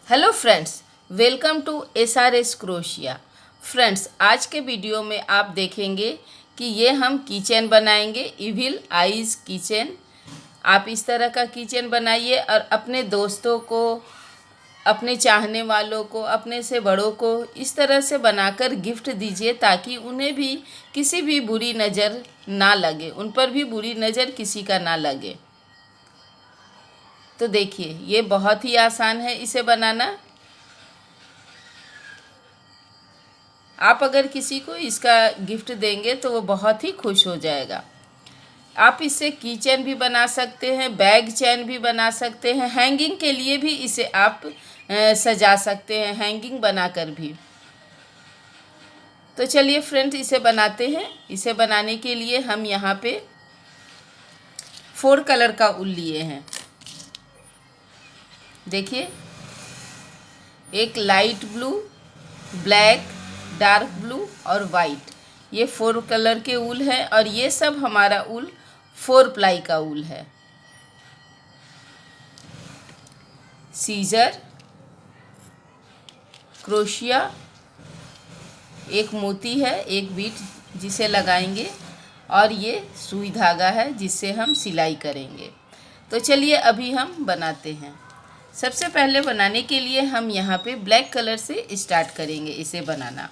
Hello friends, welcome to SRS क्रोशिया। Friends, आज के वीडियो में आप देखेंगे कि ये हम किचन बनाएंगे, इविल आइज़ किचन। आप इस तरह का किचन बनाइए और अपने दोस्तों को, अपने चाहने वालों को, अपने से बड़ों को इस तरह से बनाकर गिफ्ट दीजिए ताकि उन्हें भी किसी भी बुरी नज़र ना लगे, उन पर भी बुरी नज़र किसी का ना लगे। तो देखिए, ये बहुत ही आसान है इसे बनाना। आप अगर किसी को इसका गिफ्ट देंगे तो वो बहुत ही खुश हो जाएगा। आप इससे कीचेन भी बना सकते हैं, बैग चेन भी बना सकते हैं, हैंगिंग के लिए भी इसे आप सजा सकते हैं, हैंगिंग बनाकर भी। तो चलिए फ्रेंड्स, इसे बनाते हैं। इसे बनाने के लिए हम यहाँ पे 4 कलर का ऊल लिए हैं। देखिए, एक light blue, black, dark blue और वाइट, ये 4 कलर के ऊल है और ये सब हमारा ऊल 4 प्लाई का ऊल है। सीजर, क्रोशिया, एक मोती है, एक बीट जिसे लगाएंगे, और ये सुई धागा है जिससे हम सिलाई करेंगे। तो चलिए अभी हम बनाते हैं। सबसे पहले बनाने के लिए हम यहाँ पे ब्लैक कलर से स्टार्ट करेंगे इसे बनाना।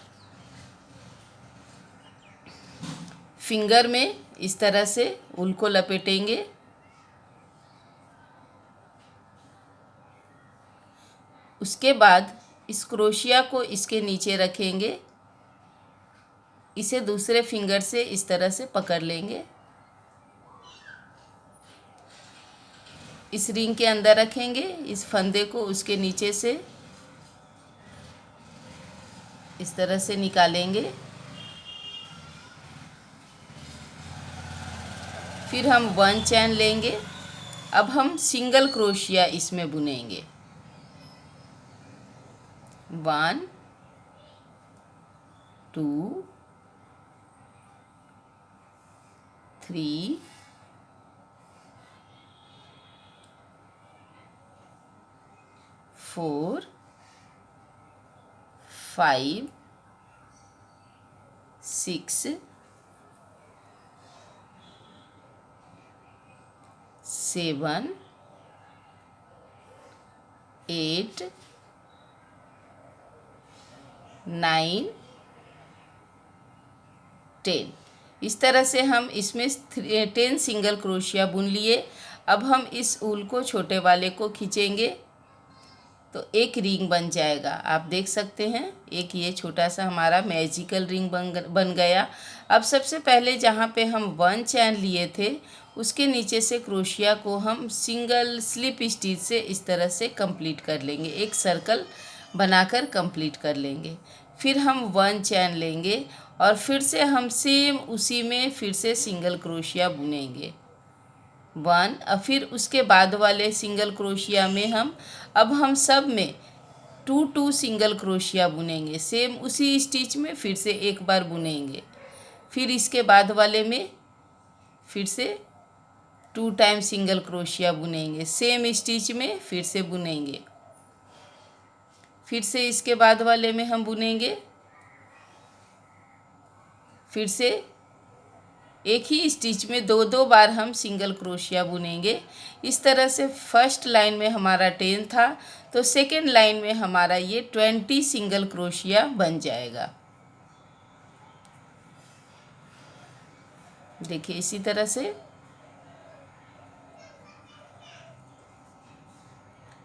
फिंगर में इस तरह से ऊल को लपेटेंगे। उसके बाद इस क्रोशिया को इसके नीचे रखेंगे। इसे दूसरे फिंगर से इस तरह से पकड़ लेंगे। इस रिंग के अंदर रखेंगे, इस फंदे को उसके नीचे से इस तरह से निकालेंगे। फिर हम 1 चैन लेंगे। अब हम सिंगल क्रोशिया इसमें बुनेंगे। 1 2 3 4 5 6 7 8 9 10। इस तरह से हम इसमें 10 सिंगल क्रोशिया बुन लिए। अब हम इस ऊल को छोटे वाले को खींचेंगे तो एक रिंग बन जाएगा। आप देख सकते हैं, एक ये छोटा सा हमारा मैजिकल रिंग बन गया। अब सबसे पहले जहाँ पे हम 1 चैन लिए थे उसके नीचे से क्रोशिया को हम सिंगल स्लिप स्टिच से इस तरह से कंप्लीट कर लेंगे, एक सर्कल बनाकर कंप्लीट कर लेंगे। फिर हम 1 चैन लेंगे और फिर से हम सेम उसी में फिर से सिंगल क्रोशिया बुनेंगे 1। और फिर उसके बाद वाले सिंगल क्रोशिया में हम सब में 2 सिंगल क्रोशिया बुनेंगे, सेम उसी स्टिच में फिर से एक बार बुनेंगे। फिर इसके बाद वाले में फिर से 2 टाइम सिंगल क्रोशिया बुनेंगे, सेम स्टिच में फिर से बुनेंगे। फिर से इसके बाद वाले में हम बुनेंगे, फिर से एक ही स्टिच में 2 बार हम सिंगल क्रोशिया बुनेंगे। इस तरह से फर्स्ट लाइन में हमारा 10 था तो सेकेंड लाइन में हमारा ये 20 सिंगल क्रोशिया बन जाएगा। देखिए, इसी तरह से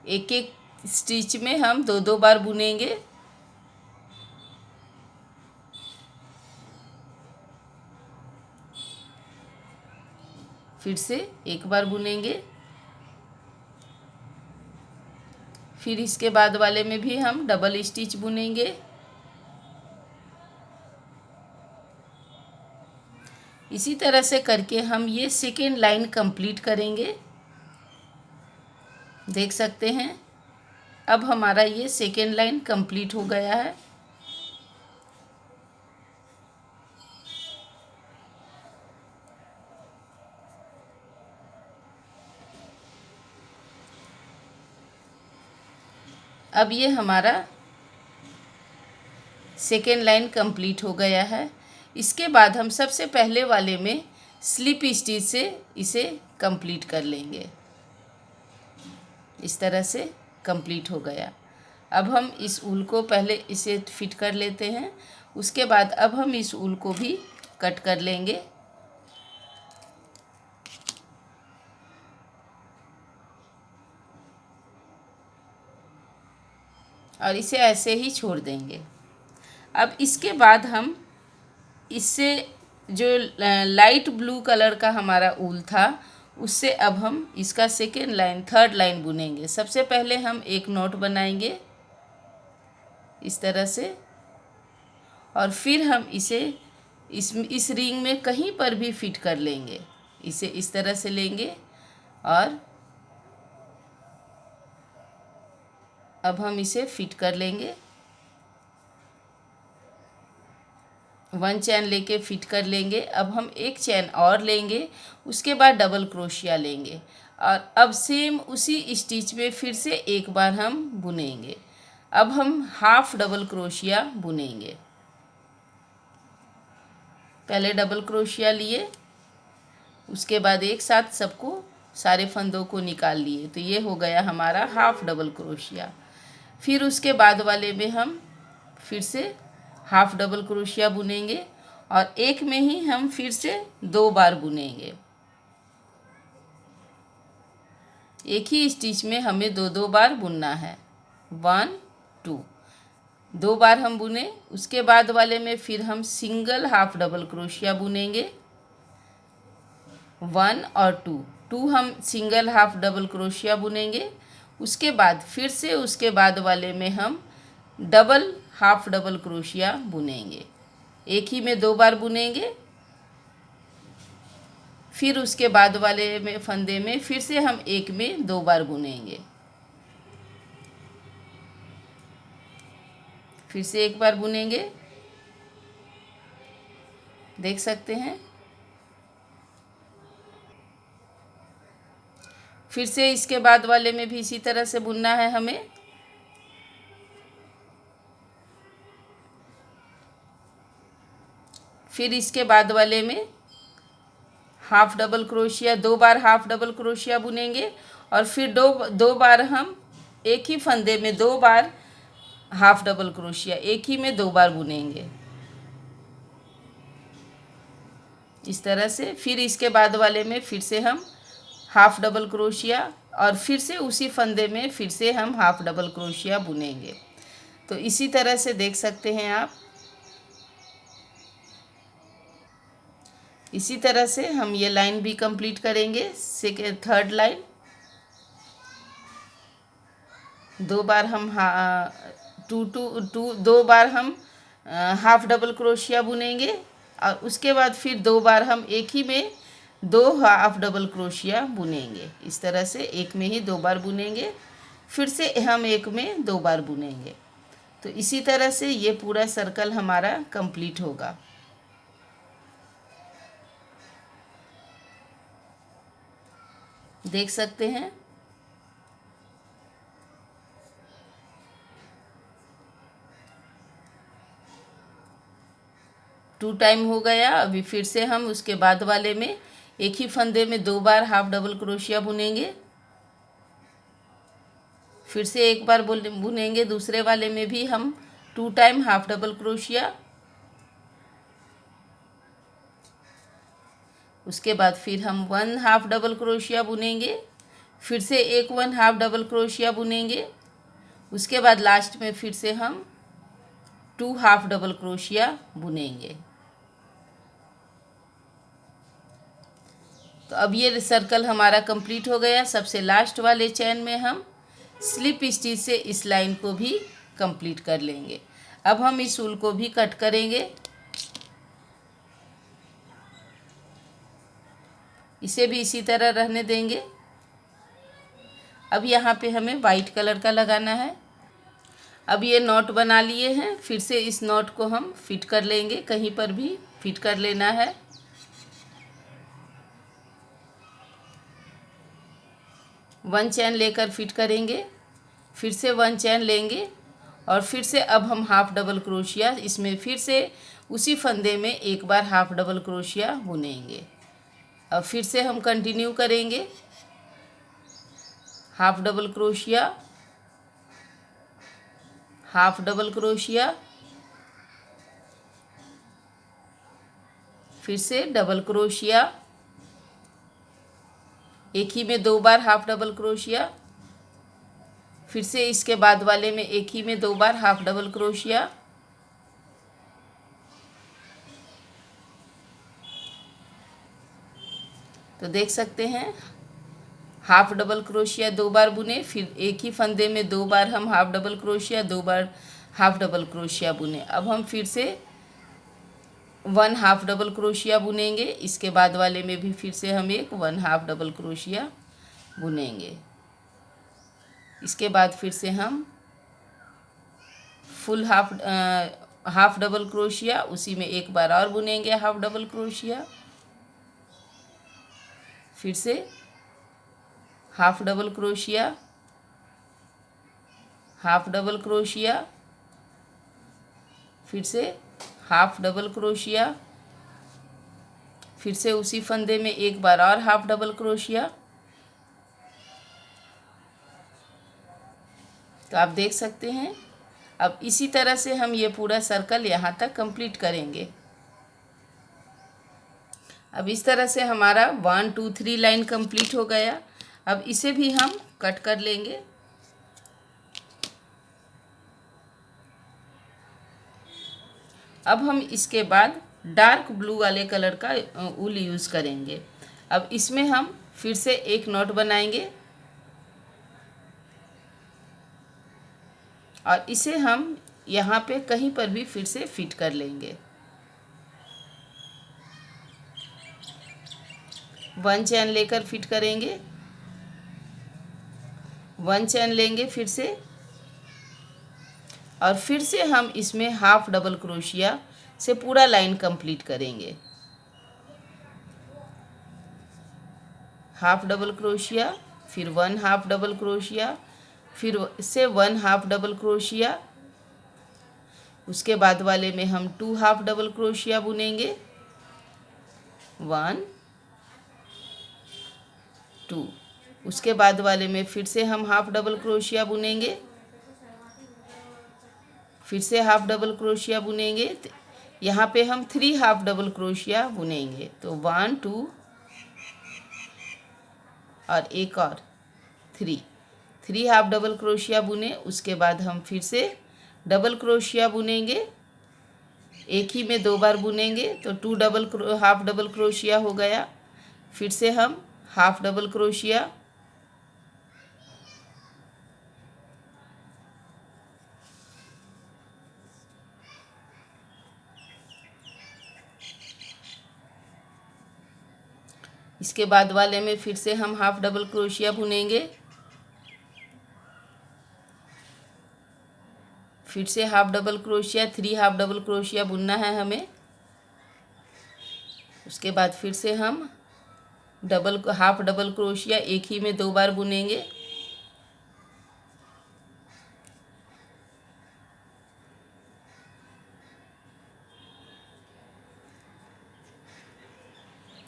एक एक स्टिच में हम 2 बार बुनेंगे। फिर से एक बार बुनेंगे। फिर इसके बाद वाले में भी हम डबल स्टिच बुनेंगे। इसी तरह से करके हम ये सेकेंड लाइन कंप्लीट करेंगे। देख सकते हैं, अब हमारा ये सेकेंड लाइन कंप्लीट हो गया है। अब ये हमारा सेकेंड लाइन कंप्लीट हो गया है। इसके बाद हम सबसे पहले वाले में स्लिप स्टिच से इसे कंप्लीट कर लेंगे। इस तरह से कंप्लीट हो गया। अब हम इस ऊल को पहले इसे फिट कर लेते हैं, उसके बाद अब हम इस ऊल को भी कट कर लेंगे। और इसे ऐसे ही छोड़ देंगे। अब इसके बाद हम इससे जो लाइट ब्लू कलर का हमारा ऊल था उससे अब हम इसका सेकेंड लाइन थर्ड लाइन बुनेंगे। सबसे पहले हम एक नॉट बनाएंगे इस तरह से, और फिर हम इसे इस रिंग में कहीं पर भी फिट कर लेंगे। इसे इस तरह से लेंगे और अब हम इसे फिट कर लेंगे। 1 चैन लेके फिट कर लेंगे। अब हम एक चैन और लेंगे, उसके बाद डबल क्रोशिया लेंगे और अब सेम उसी स्टिच में फिर से एक बार हम बुनेंगे। अब हम हाफ डबल क्रोशिया बुनेंगे। पहले डबल क्रोशिया लिए, उसके बाद एक साथ सबको सारे फंदों को निकाल लिए, तो ये हो गया हमारा हाफ डबल क्रोशिया। फिर उसके बाद वाले में हम फिर से हाफ डबल क्रोशिया बुनेंगे और एक में ही हम फिर से 2 बार बुनेंगे। एक ही स्टिच में हमें 2 बार बुनना है। 1 2 2 बार हम बुने। उसके बाद वाले में फिर हम सिंगल हाफ डबल क्रोशिया बुनेंगे। 1 और 2 हम सिंगल हाफ डबल क्रोशिया बुनेंगे। उसके बाद फिर से उसके बाद वाले में हम डबल हाफ डबल क्रोशिया बुनेंगे। एक ही में 2 बार बुनेंगे। फिर उसके बाद वाले में फंदे में फिर से हम एक में 2 बार बुनेंगे। फिर से एक बार बुनेंगे, देख सकते हैं। फिर से इसके बाद वाले में भी इसी तरह से बुनना है हमें। फिर इसके बाद वाले में हाफ डबल क्रोशिया 2 बार हाफ डबल क्रोशिया बुनेंगे और फिर दो बार हम एक ही फंदे में 2 बार हाफ डबल क्रोशिया, एक ही में 2 बार बुनेंगे इस तरह से। फिर इसके बाद वाले में फिर से हम हाफ डबल क्रोशिया और फिर से उसी फंदे में फिर से हम हाफ डबल क्रोशिया बुनेंगे। तो इसी तरह से देख सकते हैं आप। इसी तरह से हम ये लाइन भी कंप्लीट करेंगे। सेकेंड थर्ड लाइन 2 बार हम 2 बार हम हाफ डबल क्रोशिया बुनेंगे और उसके बाद फिर 2 बार हम एक ही में 2 हाफ डबल क्रोशिया बुनेंगे। इस तरह से एक में ही 2 बार बुनेंगे, फिर से हम एक में 2 बार बुनेंगे। तो इसी तरह से ये पूरा सर्कल हमारा कंप्लीट होगा। देख सकते हैं। टू टाइम हो गया। अभी फिर से हम उसके बाद वाले में एक ही फंदे में 2 बार हाफ डबल क्रोशिया बुनेंगे। फिर से एक बार बुनेंगे दूसरे वाले में भी हम 2 टाइम हाफ डबल क्रोशिया। उसके बाद फिर हम 1 हाफ डबल क्रोशिया बुनेंगे। फिर से एक 1 हाफ डबल क्रोशिया बुनेंगे। उसके बाद लास्ट में फिर से हम 2 हाफ डबल क्रोशिया बुनेंगे। तो अब ये सर्कल हमारा कंप्लीट हो गया। सबसे लास्ट वाले चैन में हम स्लिप स्टिच से इस लाइन को भी कंप्लीट कर लेंगे। अब हम इस ऊल को भी कट करेंगे। इसे भी इसी तरह रहने देंगे। अब यहाँ पे हमें वाइट कलर का लगाना है। अब ये नॉट बना लिए हैं, फिर से इस नॉट को हम फिट कर लेंगे। कहीं पर भी फिट कर लेना है। वन चैन लेकर फिट करेंगे। फिर से 1 चेन लेंगे और फिर से अब हम हाफ डबल क्रोशिया इसमें फिर से उसी फंदे में एक बार हाफ डबल क्रोशिया बुनेंगे। अब फिर से हम कंटिन्यू करेंगे, half double crochet, half double crochet, फिर से डबल क्रोशिया, एक ही में 2 बार हाफ डबल क्रोशिया, फिर से इसके बाद वाले में एक ही में 2 बार हाफ डबल क्रोशिया, तो देख सकते हैं हाफ डबल क्रोशिया 2 बार बुने, फिर एक ही फंदे में 2 बार हम हाफ डबल क्रोशिया, 2 बार हाफ डबल क्रोशिया बुने। अब हम फिर से 1 हाफ डबल क्रोशिया बुनेंगे, इसके बाद वाले में भी फिर से हम एक 1 हाफ डबल क्रोशिया बुनेंगे। इसके बाद फिर से हम फुल हाफ डबल क्रोशिया, उसी में एक बार और बुनेंगे हाफ डबल क्रोशिया, फिर से half double crochet, half double crochet, फिर से हाफ डबल क्रोशिया, फिर से उसी फंदे में एक बार और हाफ डबल क्रोशिया। तो आप देख सकते हैं अब इसी तरह से हम ये पूरा सर्कल यहाँ तक कंप्लीट करेंगे। अब इस तरह से हमारा 1 2 3 लाइन कंप्लीट हो गया। अब इसे भी हम कट कर लेंगे। अब हम इसके बाद डार्क ब्लू वाले कलर का ऊल यूज़ करेंगे। अब इसमें हम फिर से एक नॉट बनाएंगे और इसे हम यहाँ पे कहीं पर भी फिर से फिट कर लेंगे। 1 चैन लेकर फिट करेंगे, 1 चैन लेंगे फिर से, और फिर से हम इसमें हाफ डबल क्रोशिया से पूरा लाइन कंप्लीट करेंगे। हाफ डबल क्रोशिया, फिर 1 हाफ डबल क्रोशिया, फिर से 1 हाफ डबल क्रोशिया, उसके बाद वाले में हम 2 हाफ डबल क्रोशिया बुनेंगे, 1 2, उसके बाद वाले में फिर से हम हाफ डबल क्रोशिया बुनेंगे, फिर से हाफ डबल क्रोशिया बुनेंगे। यहाँ पे हम 3 हाफ डबल क्रोशिया बुनेंगे, तो 1 2 और एक और 3 हाफ डबल क्रोशिया बुने। उसके बाद हम फिर से डबल क्रोशिया बुनेंगे, एक ही में 2 बार बुनेंगे, तो 2 हाफ डबल क्रोशिया हो गया। फिर से हम हाफ डबल क्रोशिया, इसके बाद वाले में फिर से हम हाफ डबल क्रोशिया बुनेंगे, फिर से half double crochet, 3 half double crochet बुनना है हमें। उसके बाद फिर से हम हाफ डबल क्रोशिया एक ही में 2 बार बुनेंगे,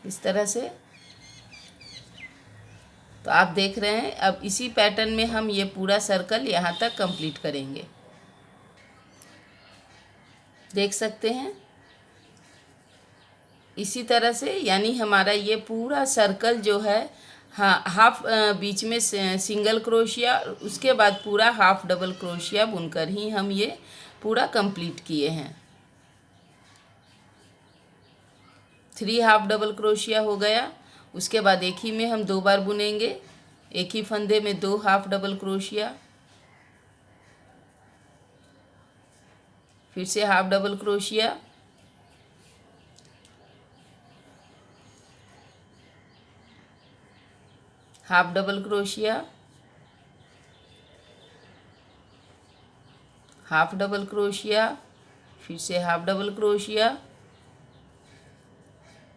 इस तरह से। तो आप देख रहे हैं अब इसी पैटर्न में हम ये पूरा सर्कल यहाँ तक कंप्लीट करेंगे। देख सकते हैं इसी तरह से, यानी हमारा ये पूरा सर्कल जो है, हाँ, हाफ बीच में सिंगल क्रोशिया, उसके बाद पूरा हाफ डबल क्रोशिया बुनकर ही हम ये पूरा कंप्लीट किए हैं। 3 हाफ डबल क्रोशिया हो गया। उसके बाद एक ही में हम 2 बार बुनेंगे, एक ही फंदे में 2 हाफ डबल क्रोशिया, फिर से half double crochet, half double crochet, half double crochet, फिर से हाफ डबल क्रोशिया,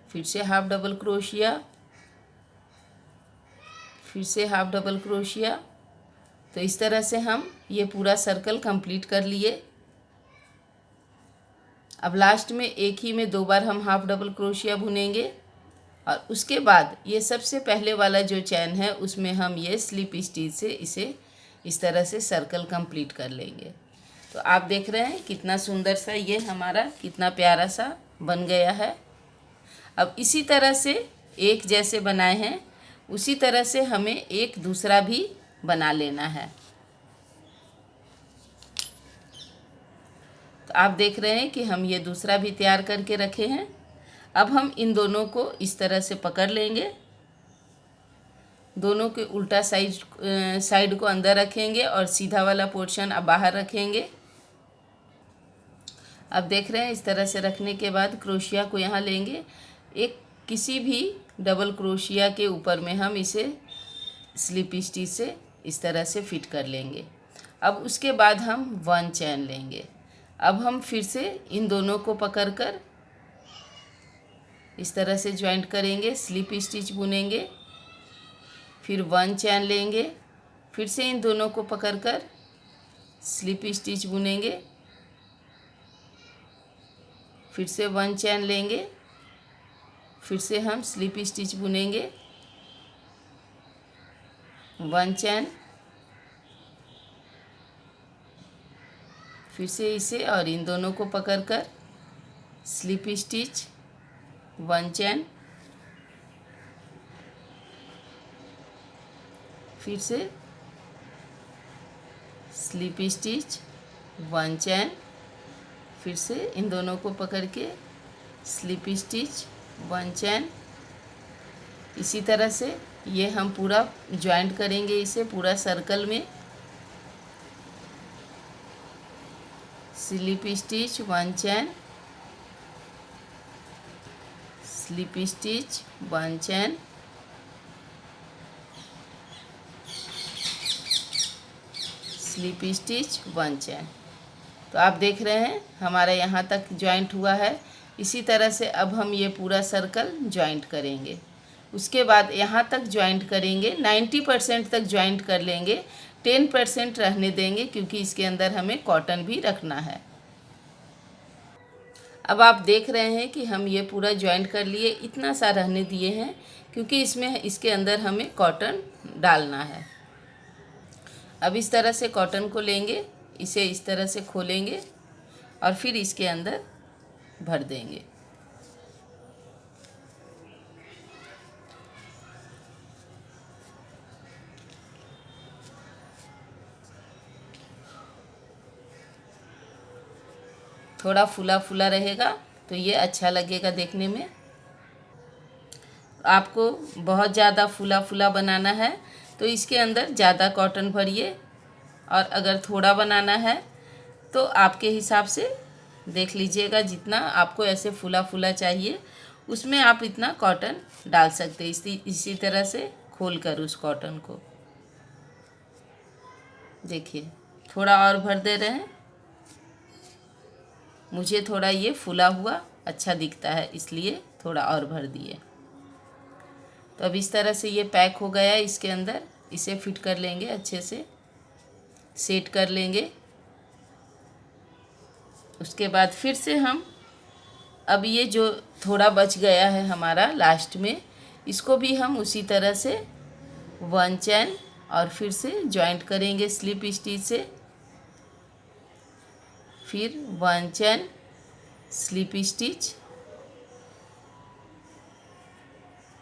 फिर से हाफ डबल क्रोशिया, फिर से हाफ डबल क्रोशिया, तो इस तरह से हम ये पूरा सर्कल कंप्लीट कर लिए। अब लास्ट में एक ही में 2 बार हम हाफ डबल क्रोशिया बुनेंगे और उसके बाद ये सबसे पहले वाला जो चैन है उसमें हम ये स्लिप स्टिच से इसे इस तरह से सर्कल कंप्लीट कर लेंगे। तो आप देख रहे हैं कितना सुंदर सा ये हमारा कितना प्यारा सा बन गया है। अब इसी तरह से एक जैसे बनाए हैं उसी तरह से हमें एक दूसरा भी बना लेना है। तो आप देख रहे हैं कि हम ये दूसरा भी तैयार करके रखे हैं। अब हम इन दोनों को इस तरह से पकड़ लेंगे, दोनों के उल्टा साइड को अंदर रखेंगे और सीधा वाला पोर्शन अब बाहर रखेंगे। अब देख रहे हैं इस तरह से रखने के बाद क्रोशिया को यहाँ लेंगे, एक किसी भी डबल क्रोशिया के ऊपर में हम इसे स्लिप स्टिच से इस तरह से फिट कर लेंगे। अब उसके बाद हम 1 चैन लेंगे। अब हम फिर से इन दोनों को पकड़कर इस तरह से ज्वाइंट करेंगे, स्लिप स्टिच बुनेंगे, फिर 1 चैन लेंगे, फिर से इन दोनों को पकड़कर स्लिप स्टिच बुनेंगे, फिर से 1 चैन लेंगे, फिर से हम स्लिप स्टिच बुनेंगे, 1 चैन, फिर से इसे और इन दोनों को पकड़कर स्लिप स्टिच, 1 चैन, फिर से स्लिप स्टिच, 1 चैन, फिर से इन दोनों को पकड़ के स्लिप स्टिच, 1 चैन। इसी तरह से ये हम पूरा ज्वाइंट करेंगे इसे पूरा सर्कल में। स्लिप स्टिच, 1 चैन, स्लिप स्टिच, 1 चैन, स्लिप स्टिच, 1 चैन। तो आप देख रहे हैं हमारा यहाँ तक ज्वाइंट हुआ है। इसी तरह से अब हम ये पूरा सर्कल ज्वाइंट करेंगे। उसके बाद यहाँ तक ज्वाइंट करेंगे, 90% तक ज्वाइंट कर लेंगे, 10% रहने देंगे क्योंकि इसके अंदर हमें कॉटन भी रखना है। अब आप देख रहे हैं कि हम ये पूरा ज्वाइंट कर लिए, इतना सा रहने दिए हैं क्योंकि इसके अंदर हमें कॉटन डालना है। अब इस तरह से कॉटन को लेंगे, इसे इस तरह से खोलेंगे और फिर इसके अंदर भर देंगे। थोड़ा फूला फूला रहेगा तो ये अच्छा लगेगा देखने में। आपको बहुत ज़्यादा फूला फूला बनाना है तो इसके अंदर ज़्यादा कॉटन भरिए, और अगर थोड़ा बनाना है तो आपके हिसाब से देख लीजिएगा, जितना आपको ऐसे फूला फूला चाहिए उसमें आप इतना कॉटन डाल सकते हैं। इसी तरह से खोल कर उस कॉटन को देखिए, थोड़ा और भर दे रहे हैं। मुझे थोड़ा ये फूला हुआ अच्छा दिखता है इसलिए थोड़ा और भर दिए। तो अब इस तरह से ये पैक हो गया है इसके अंदर। इसे फिट कर लेंगे, अच्छे से सेट कर लेंगे। उसके बाद फिर से हम अब ये जो थोड़ा बच गया है हमारा लास्ट में, इसको भी हम उसी तरह से 1 चैन और फिर से जॉइंट करेंगे स्लिप स्टिच से, फिर 1 चैन स्लिप स्टिच,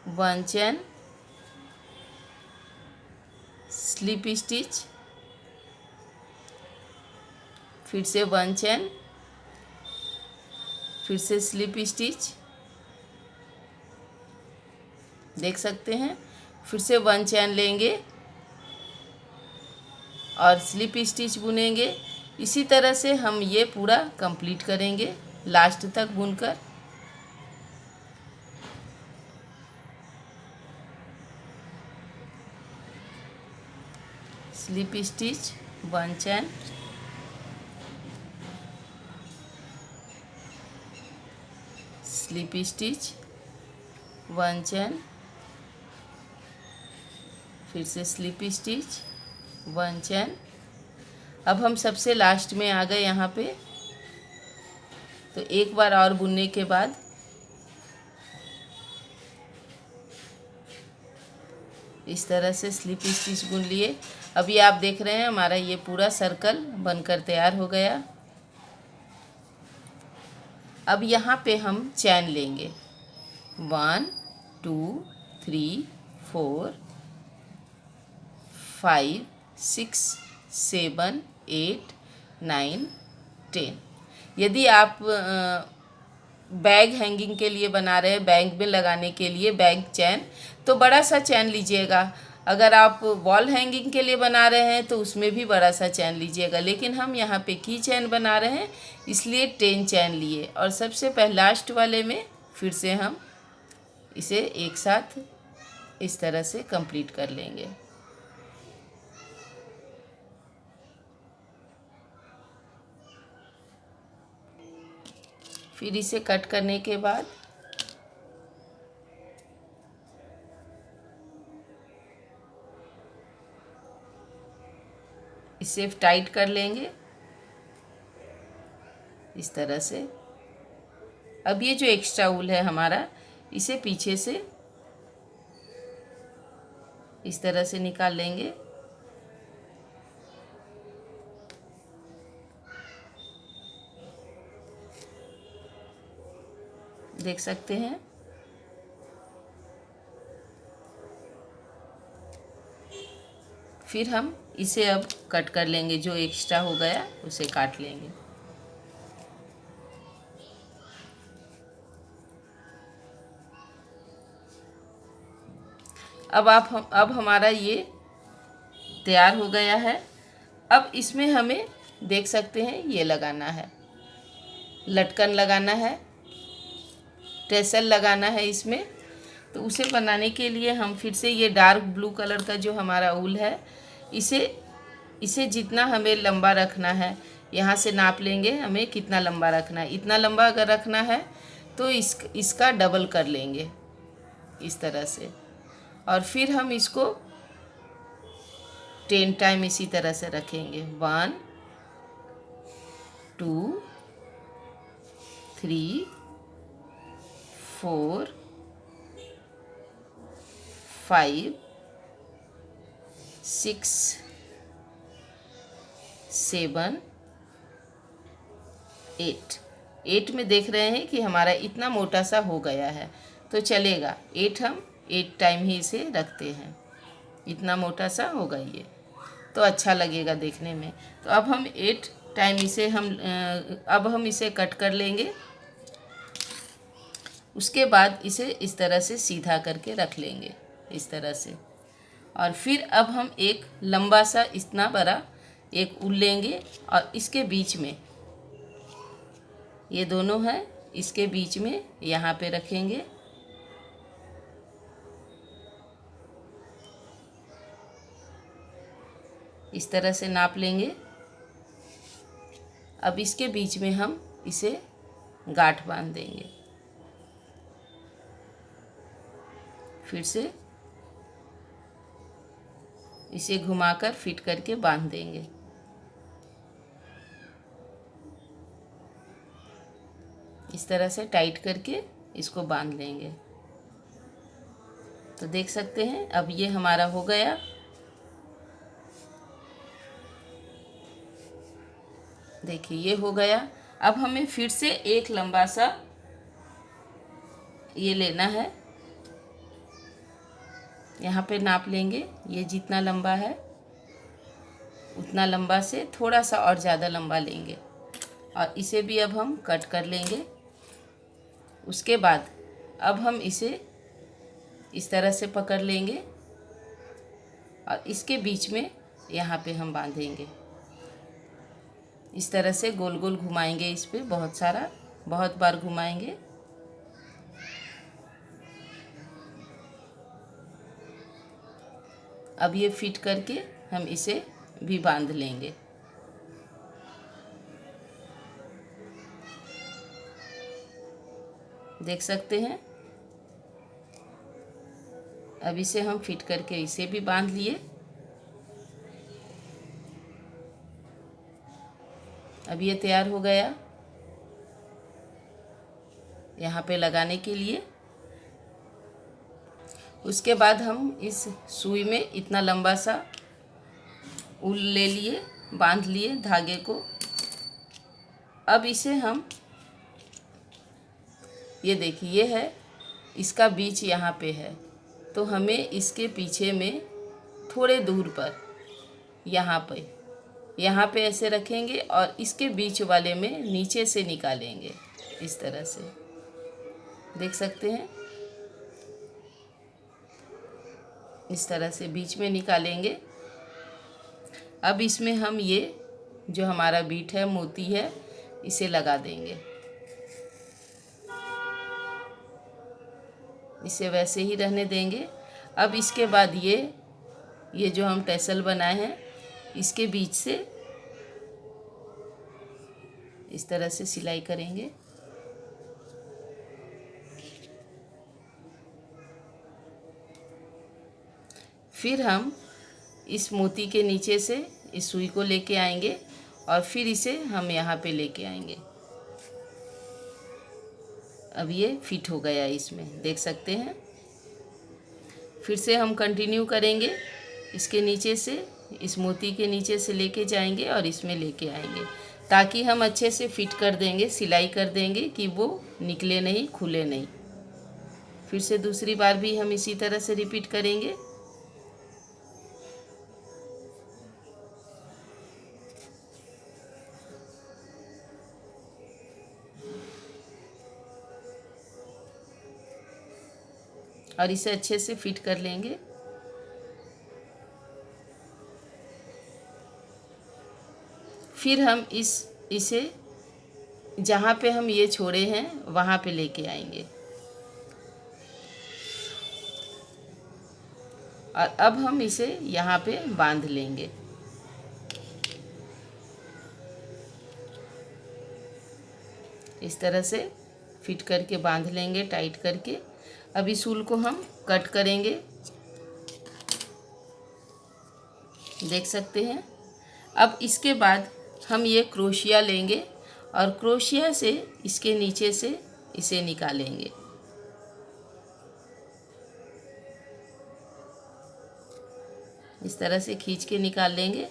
1 चैन स्लिप स्टिच, फिर से 1 चैन, फिर से स्लिप स्टिच, देख सकते हैं। फिर से 1 चैन लेंगे और स्लिप स्टिच बुनेंगे। इसी तरह से हम ये पूरा कंप्लीट करेंगे लास्ट तक बुनकर। स्लिप स्टिच, 1 चैन, स्लिप स्टिच, 1 चैन, फिर से स्लिप स्टिच, 1 चैन। अब हम सबसे लास्ट में आ गए यहाँ पे, तो एक बार और बुनने के बाद इस तरह से स्लिप स्टिच बुन लिए। अभी आप देख रहे हैं हमारा ये पूरा सर्कल बनकर तैयार हो गया। अब यहाँ पे हम चैन लेंगे 1 2 3 4 5 6 7 8 9 10। यदि आप बैग हैंगिंग के लिए बना रहे हैं, बैग में लगाने के लिए बैग चैन, तो बड़ा सा चैन लीजिएगा। अगर आप वॉल हैंगिंग के लिए बना रहे हैं तो उसमें भी बड़ा सा चैन लीजिएगा, लेकिन हम यहाँ पे की चैन बना रहे हैं इसलिए 10 चैन लिए। और सबसे पहले लास्ट वाले में फिर से हम इसे एक साथ इस तरह से कंप्लीट कर लेंगे। फिर इसे कट करने के बाद इसे टाइट कर लेंगे इस तरह से। अब ये जो एक्स्ट्रा ऊल है हमारा, इसे पीछे से इस तरह से निकाल लेंगे। देख सकते हैं। फिर हम इसे अब कट कर लेंगे, जो एक्स्ट्रा हो गया उसे काट लेंगे। अब हमारा ये तैयार हो गया है। अब इसमें हमें देख सकते हैं ये लगाना है, लटकन लगाना है, टेसल लगाना है इसमें। तो उसे बनाने के लिए हम फिर से ये डार्क ब्लू कलर का जो हमारा ऊल है, इसे जितना हमें लंबा रखना है, यहाँ से नाप लेंगे हमें कितना लंबा रखना है। इतना लंबा अगर रखना है तो इसका डबल कर लेंगे इस तरह से। और फिर हम इसको 10 टाइम इसी तरह से रखेंगे। 1 2 3 4 5 6 7 8 में देख रहे हैं कि हमारा इतना मोटा सा हो गया है, तो चलेगा। 8 हम 8 टाइम ही इसे रखते हैं। इतना मोटा सा होगा ये, तो अच्छा लगेगा देखने में। तो अब हम 8 टाइम इसे अब हम इसे कट कर लेंगे। उसके बाद इसे इस तरह से सीधा करके रख लेंगे इस तरह से। और फिर अब हम एक लंबा सा इतना बड़ा एक ऊल लेंगे और इसके बीच में, ये दोनों हैं, इसके बीच में यहाँ पे रखेंगे। इस तरह से नाप लेंगे। अब इसके बीच में हम इसे गांठ बांध देंगे। फिर से इसे घुमाकर फिट करके बांध देंगे। इस तरह से टाइट करके इसको बांध लेंगे। तो देख सकते हैं अब ये हमारा हो गया। देखिए ये हो गया। अब हमें फिर से एक लंबा सा ये लेना है, यहाँ पे नाप लेंगे। ये जितना लंबा है उतना लंबा से थोड़ा सा और ज़्यादा लंबा लेंगे और इसे भी अब हम कट कर लेंगे। उसके बाद अब हम इसे इस तरह से पकड़ लेंगे और इसके बीच में यहाँ पे हम बांधेंगे। इस तरह से गोल गोल घुमाएंगे, इस पे बहुत बार घुमाएंगे। अब ये फिट करके हम इसे भी बांध लेंगे। देख सकते हैं। अब इसे हम फिट करके इसे भी बांध लिए। अब ये तैयार हो गया यहाँ पे लगाने के लिए। उसके बाद हम इस सुई में इतना लंबा सा ऊन ले लिए, बांध लिए धागे को। अब इसे हम, ये देखिए ये है, इसका बीच यहाँ पे है, तो हमें इसके पीछे में थोड़े दूर पर यहाँ पे ऐसे रखेंगे और इसके बीच वाले में नीचे से निकालेंगे इस तरह से, देख सकते हैं। इस तरह से बीच में निकालेंगे। अब इसमें हम ये जो हमारा बीट है, मोती है, इसे लगा देंगे। इसे वैसे ही रहने देंगे। अब इसके बाद ये जो हम टैसल बनाए हैं, इसके बीच से इस तरह से सिलाई करेंगे। फिर हम इस मोती के नीचे से इस सुई को लेके आएंगे और फिर इसे हम यहाँ पे लेके आएंगे। अब ये फिट हो गया इसमें, देख सकते हैं। फिर से हम कंटिन्यू करेंगे, इसके नीचे से, इस मोती के नीचे से लेके जाएंगे और इसमें लेके आएंगे, ताकि हम अच्छे से फिट कर देंगे, सिलाई कर देंगे कि वो निकले नहीं, खुले नहीं। फिर से दूसरी बार भी हम इसी तरह से रिपीट करेंगे। और इसे अच्छे से फिट कर लेंगे। फिर हम इसे जहाँ पे हम ये छोड़े हैं वहाँ पे लेके आएंगे। और अब हम इसे यहाँ पे बांध लेंगे। इस तरह से फिट करके बांध लेंगे, टाइट करके। अब इस ऊल को हम कट करेंगे, देख सकते हैं। अब इसके बाद हम ये क्रोशिया लेंगे और क्रोशिया से इसके नीचे से इसे निकालेंगे। इस तरह से खींच के निकाल लेंगे।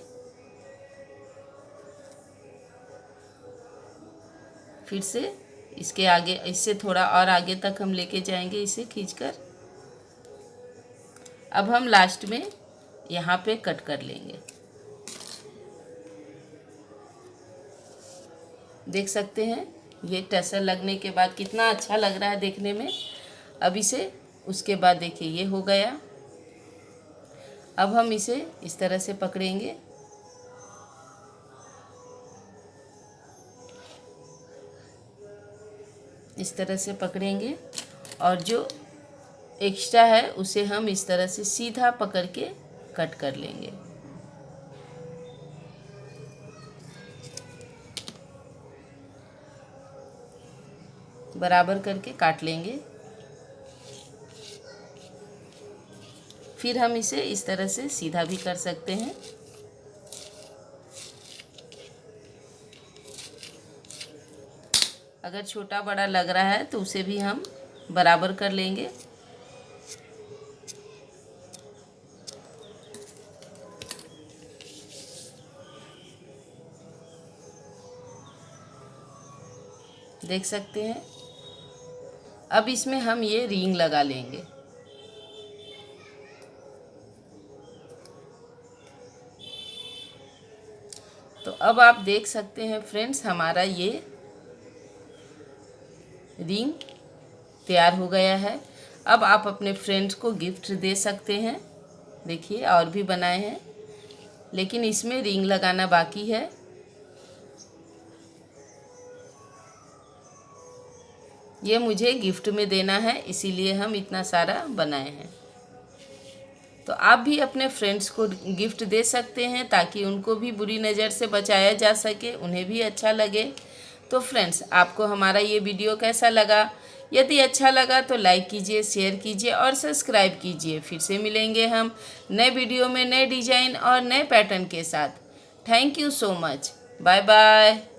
फिर से इसके आगे, इससे थोड़ा और आगे तक हम लेके जाएंगे इसे खींचकर। अब हम लास्ट में यहाँ पे कट कर लेंगे, देख सकते हैं। ये टैसल लगने के बाद कितना अच्छा लग रहा है देखने में। अब इसे, उसके बाद देखिए ये हो गया। अब हम इसे इस तरह से पकड़ेंगे, इस तरह से पकड़ेंगे और जो एक्स्ट्रा है उसे हम इस तरह से सीधा पकड़ के कट कर लेंगे। बराबर करके काट लेंगे। फिर हम इसे इस तरह से सीधा भी कर सकते हैं। अगर छोटा बड़ा लग रहा है तो उसे भी हम बराबर कर लेंगे। देख सकते हैं। अब इसमें हम ये रिंग लगा लेंगे। तो अब आप देख सकते हैं फ्रेंड्स, हमारा ये रिंग तैयार हो गया है। अब आप अपने फ्रेंड्स को गिफ्ट दे सकते हैं। देखिए और भी बनाए हैं, लेकिन इसमें रिंग लगाना बाकी है। ये मुझे गिफ्ट में देना है, इसीलिए हम इतना सारा बनाए हैं। तो आप भी अपने फ्रेंड्स को गिफ्ट दे सकते हैं, ताकि उनको भी बुरी नज़र से बचाया जा सके, उन्हें भी अच्छा लगे। तो फ्रेंड्स, आपको हमारा ये वीडियो कैसा लगा? यदि अच्छा लगा तो लाइक कीजिए, शेयर कीजिए और सब्सक्राइब कीजिए। फिर से मिलेंगे हम नए वीडियो में, नए डिज़ाइन और नए पैटर्न के साथ। Thank you so much. Bye bye.